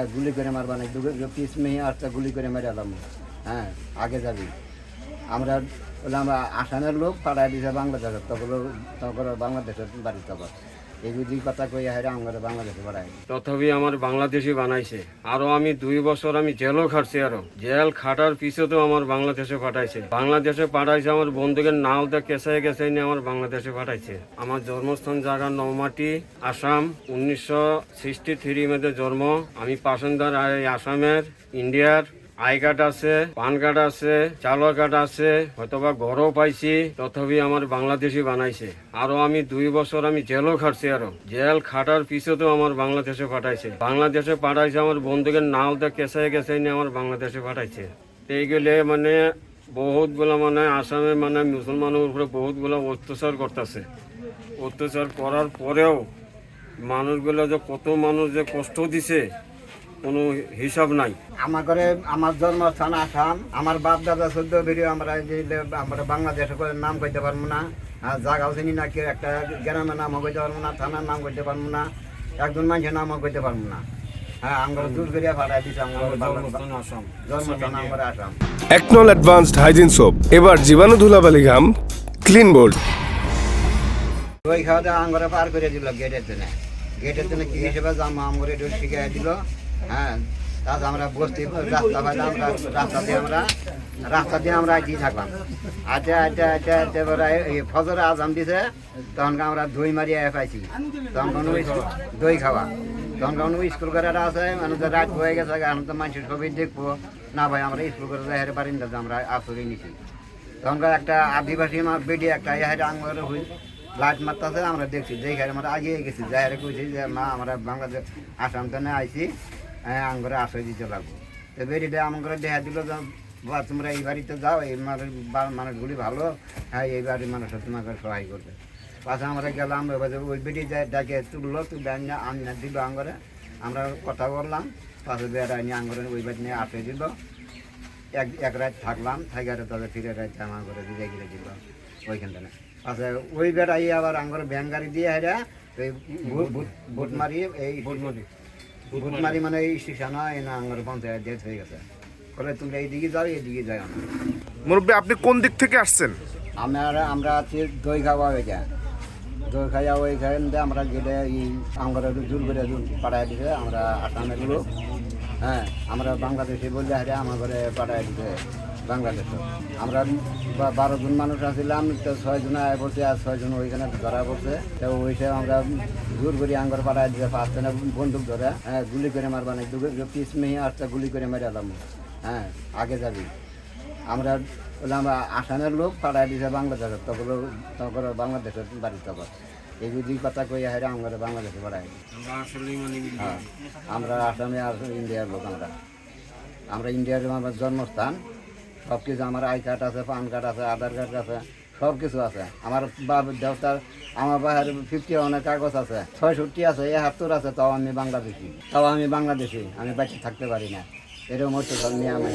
হ্যাঁ গুলি করে মারবা না, পিস মেয়ে আটটা গুলি করে মেরে এলাম। হ্যাঁ আগে যাবি। আমরা বললাম আসামের লোক পাড়ায় দিছে বাংলাদেশের, তখন বাংলাদেশের বাড়ি তখন এই যদি কথা কই হারে আমরা বাংলাদেশে পাড়ায়। তথাপি আমার বাংলাদেশি বানাইছে। আরো আমি 2 বছর আমি জেলও খাটছি, আরো জেল খাটার পিছতেও আমার বাংলাদেশে পাঠাইছে। বাংলাদেশে পাঠাইছে আমার বন্ধুকে নাওতে কেসাই কেসাই নিয়ে আমার বাংলাদেশে পাঠাইছে। আমার জন্মস্থান জায়গা নৌমাটি, আসাম। 1963 মধ্যে জন্ম। আমি পাসেন্দার আসামের, ইন্ডিয়ার। আই কার্ড আছে, পান কার্ড আছে, চালক কার্ড আছে, হয়তোবা ঘরও পাইছি। তথাপি আমার বাংলাদেশি বানাইছে। আরো আমি 2 বছর আমি জেলও খাটছি, আরো জেল খাটার পিছতেও আমার বাংলাদেশে পাঠাইছে। বাংলাদেশে পাঠাইছে আমার বন্ধুকে নাওতে কেসাই কেসাই নিয়ে আমার বাংলাদেশে পাঠাইছে। এইগুলো মানে বহুতগুলো মানে আসামে মানে মুসলমানের উপরে বহুতগুলো অত্যাচার করতেছে। অত্যাচার করার পরেও মানুষগুলো যে কত মানুষ যে কষ্ট দিছে কোনো হিসাব নাই। আমার ঘরে আমার জন্মস্থান আসাম। আমার বাপ দাদা 14 ভিডিও আমরা বাংলাদেশে করে নাম কইতে পারবো না, জায়গাও চিনি না, কেউ একটা গ্রামের নামও কইতে পারবো না, থানার নাম কইতে পারবো না, একজন মানুষের নামও কইতে পারবো না। হ্যাঁ আমরা দূর করিয়া পাঠাই দিচ্ছি। আমার জন্মস্থান আমার আসাম। একনল অ্যাডভান্সড হাইজিন সোপ, এবার জীবাণু ধুলাবালি ঘাম ক্লিন বোল্ড। ওই খাওয়াতে আঙ্গরে পার করে দিল গেটের জন্য কি হিসেবে জামা আমরে একটু শিখিয়ে দিল। হ্যাঁ তাতে আমরা বসতি রাস্তা পাইলাম, রাস্তা দিয়ে আমরা আইতেই থাকলাম। ফজরে আজাম দিছে, তখন আমরা দই মারিয়ে পাইছি। তখন দই খাওয়া, তখন স্কুল করে আছে মানুষের রাত হয়ে গেছে, এখন তো মানুষের ছবি দেখবো না ভাই, আমরা স্কুল করে যাই পারিন্দা আমরা আসলে নিছি। তখন একটা আদিবাসী বেডি একটা ইহারে আঙ্গরে হই লাইট মারতেছে, আমরা দেখছি, দেখে আমরা আগিয়ে গেছি, যাই কইছি যে মা আমরা বাংলাদেশ আসাম তো আইছি, হ্যাঁ আঙ্গরে আশ্রয় দিতে লাগবো। তো বেরিটা আমাকে দেখা দিল যে বা তোমরা এই বাড়িতে যাও, এই মানুষগুলি ভালো, হ্যাঁ এই বাড়ির মানুষের তোমাকে সহায় করবে। পাশে আমরা গেলাম, ওই বেটি ডাকে তুললো, তুলে আনিয়ে দিল আঙ্গরে। আমরা কথা বললাম, পাশে বেড়ায় নিয়ে আঙ্গরে ওই বাড়ি নিয়ে আশ্রয় দিল। এক রাত থাকলাম, থাকারে তাদের ফিরে রাত জামা করে দিয়ে গিয়ে দিল ওইখানটা। আচ্ছা ওই বেড়াই আবার আঙ্গরে ভ্যান গাড়ি দিয়ে হেরা ভোট মারি, এই ভোটমারি মানে এই স্টেশন হয় না, আঙ্গর পঞ্চায়েত ডেট হয়ে গেছে। বলে তুমি এইদিকে যাও, এইদিকে যাই। মুরব্বী আপনি কোন দিক থেকে আসছেন? আমরা আছি দই খাওয়া ওইটা, দই খাওয়া ওইখান থেকে আমরা গেলে এই আঙ্গরে জোর করে পাঠাই দিছে। আমরা আসামের লোক, হ্যাঁ আমরা বাংলাদেশে বললে হারে আমার ঘরে পাঠাই দিছে বাংলাদেশে। আমরা 12 জন মানুষ আসছিলাম, তো 6 জন আয় পড়ছে, আর 6 জন ওইখানে ধরা পড়ছে। তো ওইসব আমরা জোর করে আঙ্গর পাঠাই দিতে পারছে না, বন্দুক ধরে হ্যাঁ গুলি করে মারবা না, পিস মেয়ে আটটা গুলি করে মেরে এলাম। হ্যাঁ আগে যাবি। আমরা বললাম আসামের লোক পাঠাই দিছে বাংলাদেশের, তখন বাংলাদেশের বাড়ি তখন এই যদি কথা কই হারে আমরা বাংলাদেশে পাঠাই। হ্যাঁ আমরা আসামে আর ইন্ডিয়ার লোক। আমরা ইন্ডিয়ার আমার জন্মস্থান, সব কিছু আমার আই কার্ড আছে, পান কার্ড আছে, আধার কার্ড আছে, সব কিছু আছে। আমার দেবতার আমার বাহার 50 অনেক কাগজ আছে, 66 আছে, 71 আছে, তাও আমি বাংলাদেশি, আমি বাচ্চা থাকতে পারি না। এরকম হচ্ছে সব নিয়ে আমার